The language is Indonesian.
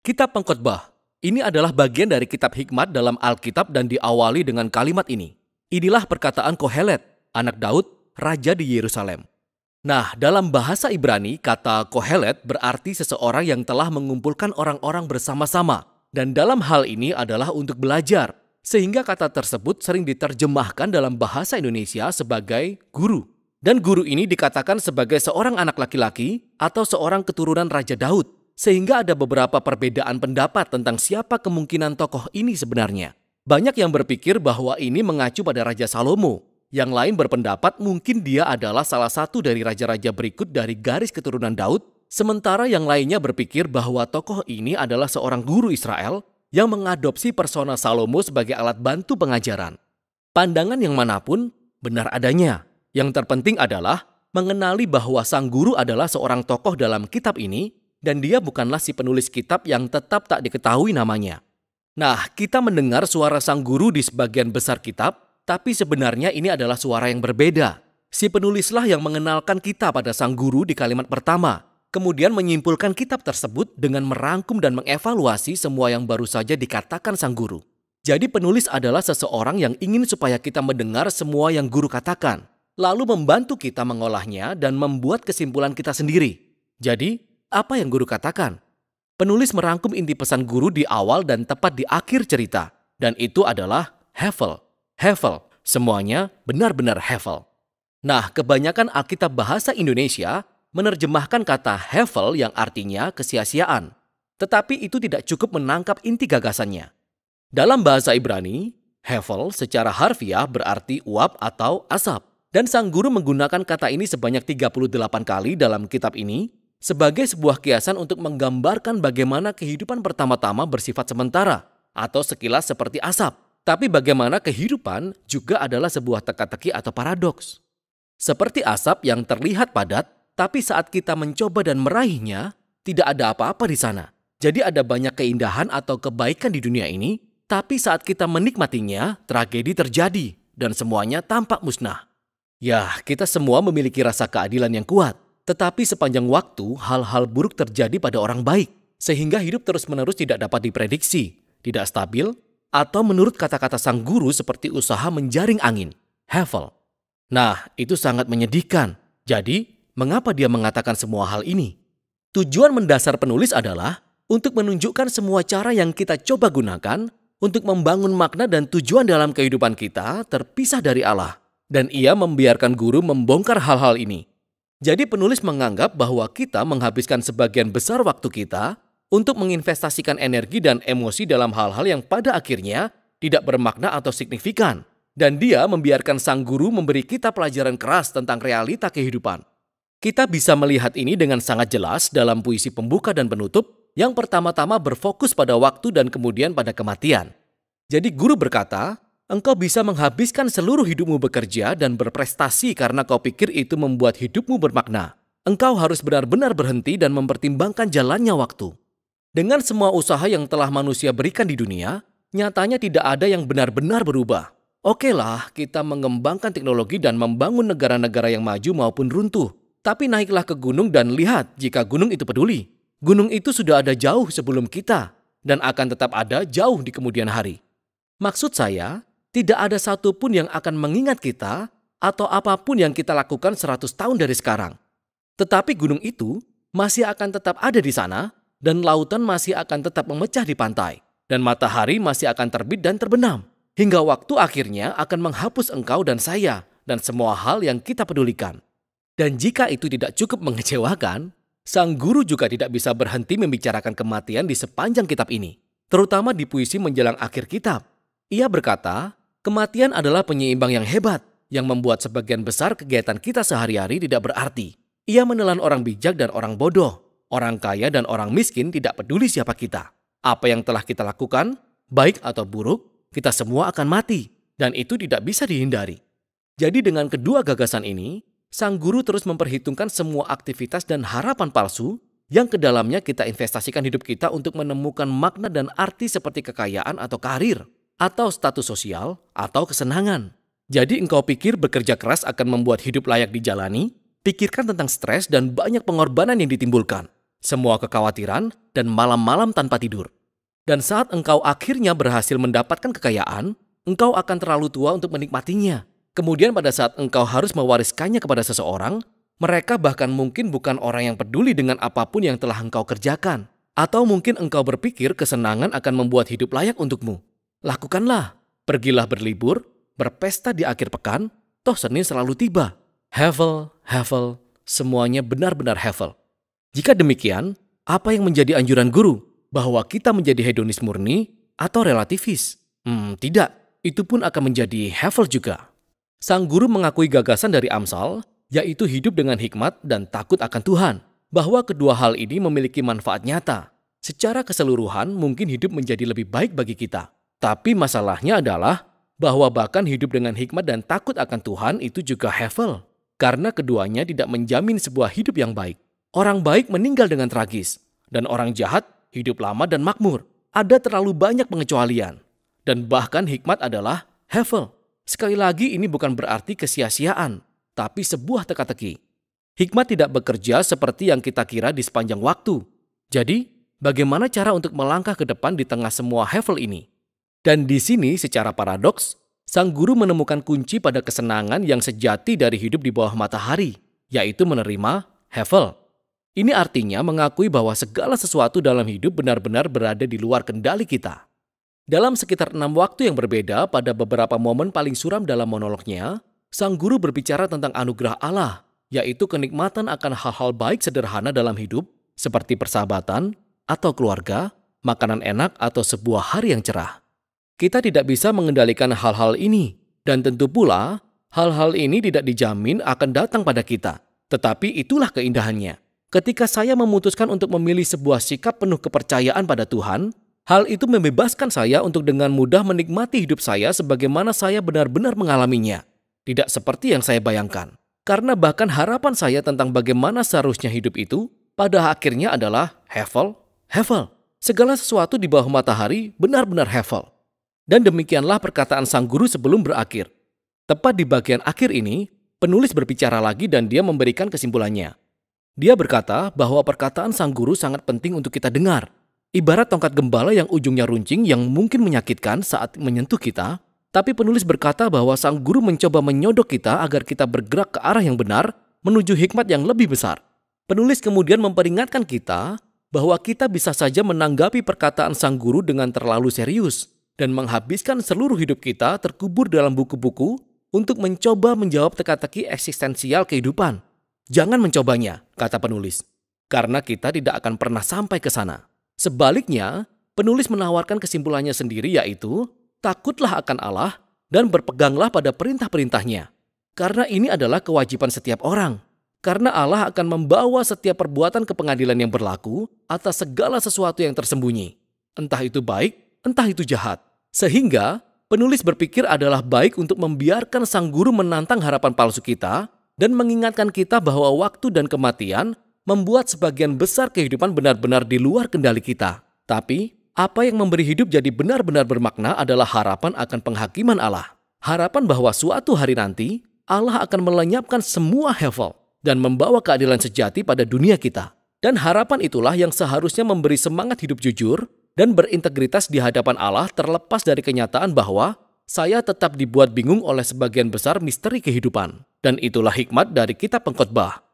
Kitab Pengkhotbah. Ini adalah bagian dari kitab hikmat dalam Alkitab dan diawali dengan kalimat ini. Inilah perkataan Kohelet, anak Daud, raja di Yerusalem. Nah, dalam bahasa Ibrani, kata Kohelet berarti seseorang yang telah mengumpulkan orang-orang bersama-sama. Dan dalam hal ini adalah untuk belajar. Sehingga kata tersebut sering diterjemahkan dalam bahasa Indonesia sebagai guru. Dan guru ini dikatakan sebagai seorang anak laki-laki atau seorang keturunan Raja Daud. Sehingga ada beberapa perbedaan pendapat tentang siapa kemungkinan tokoh ini sebenarnya. Banyak yang berpikir bahwa ini mengacu pada Raja Salomo. Yang lain berpendapat mungkin dia adalah salah satu dari raja-raja berikut dari garis keturunan Daud. Sementara yang lainnya berpikir bahwa tokoh ini adalah seorang guru Israel yang mengadopsi persona Salomo sebagai alat bantu pengajaran. Pandangan yang manapun benar adanya. Yang terpenting adalah mengenali bahwa sang guru adalah seorang tokoh dalam kitab ini dan dia bukanlah si penulis kitab yang tetap tak diketahui namanya. Nah, kita mendengar suara sang guru di sebagian besar kitab, tapi sebenarnya ini adalah suara yang berbeda. Si penulislah yang mengenalkan kita pada sang guru di kalimat pertama, kemudian menyimpulkan kitab tersebut dengan merangkum dan mengevaluasi semua yang baru saja dikatakan sang guru. Jadi penulis adalah seseorang yang ingin supaya kita mendengar semua yang guru katakan, lalu membantu kita mengolahnya dan membuat kesimpulan kita sendiri. Jadi, apa yang guru katakan? Penulis merangkum inti pesan guru di awal dan tepat di akhir cerita, dan itu adalah Hevel. Hevel, semuanya benar-benar Hevel. Nah, kebanyakan Alkitab bahasa Indonesia menerjemahkan kata Hevel yang artinya kesia-siaan. Tetapi itu tidak cukup menangkap inti gagasannya. Dalam bahasa Ibrani, Hevel secara harfiah berarti uap atau asap. Dan sang guru menggunakan kata ini sebanyak 38 kali dalam kitab ini sebagai sebuah kiasan untuk menggambarkan bagaimana kehidupan pertama-tama bersifat sementara atau sekilas seperti asap. Tapi bagaimana kehidupan juga adalah sebuah teka-teki atau paradoks. Seperti asap yang terlihat padat, tapi saat kita mencoba dan meraihnya, tidak ada apa-apa di sana. Jadi ada banyak keindahan atau kebaikan di dunia ini, tapi saat kita menikmatinya, tragedi terjadi dan semuanya tampak musnah. Ya, kita semua memiliki rasa keadilan yang kuat. Tetapi sepanjang waktu, hal-hal buruk terjadi pada orang baik. Sehingga hidup terus-menerus tidak dapat diprediksi, tidak stabil, atau menurut kata-kata sang guru seperti usaha menjaring angin. Hevel. Nah, itu sangat menyedihkan. Jadi, mengapa dia mengatakan semua hal ini? Tujuan mendasar penulis adalah untuk menunjukkan semua cara yang kita coba gunakan untuk membangun makna dan tujuan dalam kehidupan kita terpisah dari Allah. Dan ia membiarkan guru membongkar hal-hal ini. Jadi penulis menganggap bahwa kita menghabiskan sebagian besar waktu kita untuk menginvestasikan energi dan emosi dalam hal-hal yang pada akhirnya tidak bermakna atau signifikan. Dan dia membiarkan sang guru memberi kita pelajaran keras tentang realita kehidupan. Kita bisa melihat ini dengan sangat jelas dalam puisi pembuka dan penutup yang pertama-tama berfokus pada waktu dan kemudian pada kematian. Jadi guru berkata, engkau bisa menghabiskan seluruh hidupmu bekerja dan berprestasi karena kau pikir itu membuat hidupmu bermakna. Engkau harus benar-benar berhenti dan mempertimbangkan jalannya waktu. Dengan semua usaha yang telah manusia berikan di dunia, nyatanya tidak ada yang benar-benar berubah. Okelah, kita mengembangkan teknologi dan membangun negara-negara yang maju maupun runtuh. Tapi naiklah ke gunung dan lihat jika gunung itu peduli. Gunung itu sudah ada jauh sebelum kita dan akan tetap ada jauh di kemudian hari. Maksud saya, tidak ada satupun yang akan mengingat kita atau apapun yang kita lakukan 100 tahun dari sekarang. Tetapi gunung itu masih akan tetap ada di sana dan lautan masih akan tetap memecah di pantai. Dan matahari masih akan terbit dan terbenam. Hingga waktu akhirnya akan menghapus engkau dan saya dan semua hal yang kita pedulikan. Dan jika itu tidak cukup mengecewakan, sang guru juga tidak bisa berhenti membicarakan kematian di sepanjang kitab ini. Terutama di puisi menjelang akhir kitab. Ia berkata, kematian adalah penyeimbang yang hebat, yang membuat sebagian besar kegiatan kita sehari-hari tidak berarti. Ia menelan orang bijak dan orang bodoh, orang kaya dan orang miskin tidak peduli siapa kita. Apa yang telah kita lakukan, baik atau buruk, kita semua akan mati, dan itu tidak bisa dihindari. Jadi dengan kedua gagasan ini, sang guru terus memperhitungkan semua aktivitas dan harapan palsu yang ke dalamnya kita investasikan hidup kita untuk menemukan makna dan arti seperti kekayaan atau karir, atau status sosial, atau kesenangan. Jadi engkau pikir bekerja keras akan membuat hidup layak dijalani? Pikirkan tentang stres dan banyak pengorbanan yang ditimbulkan. semua kekhawatiran, dan malam-malam tanpa tidur. Dan saat engkau akhirnya berhasil mendapatkan kekayaan, engkau akan terlalu tua untuk menikmatinya. Kemudian pada saat engkau harus mewariskannya kepada seseorang, mereka bahkan mungkin bukan orang yang peduli dengan apapun yang telah engkau kerjakan. Atau mungkin engkau berpikir kesenangan akan membuat hidup layak untukmu. Lakukanlah. Pergilah berlibur, berpesta di akhir pekan, toh Senin selalu tiba. Hevel, semuanya benar-benar hevel. Jika demikian, apa yang menjadi anjuran guru? Bahwa kita menjadi hedonis murni atau relativis? Tidak, itu pun akan menjadi hevel juga. Sang guru mengakui gagasan dari Amsal, yaitu hidup dengan hikmat dan takut akan Tuhan, bahwa kedua hal ini memiliki manfaat nyata. Secara keseluruhan mungkin hidup menjadi lebih baik bagi kita. Tapi masalahnya adalah bahwa bahkan hidup dengan hikmat dan takut akan Tuhan itu juga hevel. Karena keduanya tidak menjamin sebuah hidup yang baik. Orang baik meninggal dengan tragis, dan orang jahat hidup lama dan makmur. Ada terlalu banyak pengecualian. Dan bahkan hikmat adalah hevel. Sekali lagi ini bukan berarti kesia-siaan, tapi sebuah teka-teki. Hikmat tidak bekerja seperti yang kita kira di sepanjang waktu. Jadi, bagaimana cara untuk melangkah ke depan di tengah semua hevel ini? Dan di sini secara paradoks, sang guru menemukan kunci pada kesenangan yang sejati dari hidup di bawah matahari, yaitu menerima hevel. Ini artinya mengakui bahwa segala sesuatu dalam hidup benar-benar berada di luar kendali kita. Dalam sekitar 6 waktu yang berbeda pada beberapa momen paling suram dalam monolognya, sang guru berbicara tentang anugerah Allah, yaitu kenikmatan akan hal-hal baik sederhana dalam hidup, seperti persahabatan atau keluarga, makanan enak atau sebuah hari yang cerah. Kita tidak bisa mengendalikan hal-hal ini, dan tentu pula hal-hal ini tidak dijamin akan datang pada kita. Tetapi itulah keindahannya. Ketika saya memutuskan untuk memilih sebuah sikap penuh kepercayaan pada Tuhan, hal itu membebaskan saya untuk dengan mudah menikmati hidup saya sebagaimana saya benar-benar mengalaminya. Tidak seperti yang saya bayangkan. Karena bahkan harapan saya tentang bagaimana seharusnya hidup itu, pada akhirnya adalah hevel. Segala sesuatu di bawah matahari benar-benar hevel. Dan demikianlah perkataan sang guru sebelum berakhir. Tepat di bagian akhir ini, penulis berbicara lagi dan dia memberikan kesimpulannya. Dia berkata bahwa perkataan sang guru sangat penting untuk kita dengar. Ibarat tongkat gembala yang ujungnya runcing yang mungkin menyakitkan saat menyentuh kita, tapi penulis berkata bahwa sang guru mencoba menyodok kita agar kita bergerak ke arah yang benar menuju hikmat yang lebih besar. Penulis kemudian memperingatkan kita bahwa kita bisa saja menanggapi perkataan sang guru dengan terlalu serius dan menghabiskan seluruh hidup kita terkubur dalam buku-buku untuk mencoba menjawab teka-teki eksistensial kehidupan. Jangan mencobanya, kata penulis, karena kita tidak akan pernah sampai ke sana. Sebaliknya, penulis menawarkan kesimpulannya sendiri yaitu, takutlah akan Allah dan berpeganglah pada perintah-perintahnya. Karena ini adalah kewajiban setiap orang. Karena Allah akan membawa setiap perbuatan ke pengadilan yang berlaku atas segala sesuatu yang tersembunyi. Entah itu baik, entah itu jahat. Sehingga penulis berpikir adalah baik untuk membiarkan sang guru menantang harapan palsu kita dan mengingatkan kita bahwa waktu dan kematian membuat sebagian besar kehidupan benar-benar di luar kendali kita. Tapi apa yang memberi hidup jadi benar-benar bermakna adalah harapan akan penghakiman Allah. Harapan bahwa suatu hari nanti Allah akan melenyapkan semua hevel dan membawa keadilan sejati pada dunia kita. Dan harapan itulah yang seharusnya memberi semangat hidup jujur dan berintegritas di hadapan Allah terlepas dari kenyataan bahwa saya tetap dibuat bingung oleh sebagian besar misteri kehidupan. Dan itulah hikmat dari kitab Pengkhotbah.